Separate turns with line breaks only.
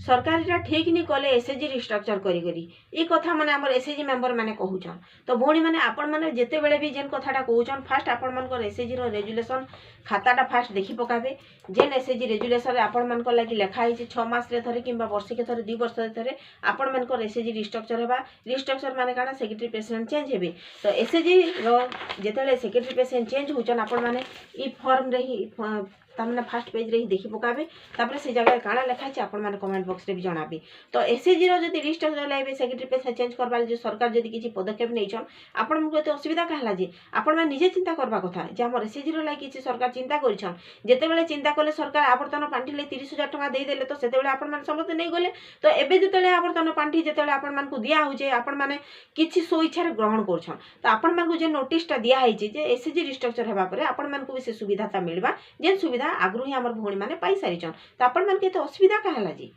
सरकार इटा ठीक नहीं कले एसएचजी रिस्ट्रक्चर करी ये कथा माने हमर एसएचजी मेंबर माने कहूछन। तो भौणी माने आपण माने जेते बेले भी जेन कथाटा कहूछन फास्ट आपण मानकर एसएचजी रो रेजुलेशन खाताटा फास्ट देखि पकाबे। जेन एसएचजी रेजुलेशन रे आपण मानकर लागि लेखा हिचे 6 मास रे थरे किंबा वर्ष के थरे 2 वर्ष रे थरे आपण मानकर एसएचजी रिस्ट्रक्चर हेबा। रिस्ट्रक्चर माने काना सेक्रेटरी प्रेसिडेंट चेंज हेबे। तो एसएचजी रो जेतेले सेक्रेटरी प्रेसिडेंट चेंज होचन आपण माने ई फॉर्म रे ही तामने फास्ट पेज रे ही देखि पकाबे। तापर से जगह काना लेखा छै आपण माने कमेंट बॉक्स रे भी जणाबे। तो एसएचजी रो जदि रिस्ट्रक्चर लाइबे सेक्रेटरी प्रेसिडेंट चेंज करबा जे सरकार जदि किछि पदक्षेप नैछन आपण मको एते असुविधा कहला जे आपण माने निजे चिंता करबा कथा जे हमर एसएचजी रो लागि किछि सरकार चिंता करिछन। जेते बेले चिंता कले सरकार आवर्तन पांठी ले 30,000 टका देई देले तो सेते बेले आपण माने समस्त नै गले। तो एबे जेतेले आवर्तन पांठी जेतेले आपण मानकु दिया होजे आपण माने किछि सो इच्छा रे ग्रहण करछन। तो आपण मानकु जे नोटिस ता दिया हैछि जे एसएचजी रिस्ट्रक्चर हेबा परे आपण मानकु भी से सुविधा ता मिलबा जे सुविधा आगरु ही हमर भौणी माने पाई सारिछन। तो आपण मानके तो असुविधा कहला जी।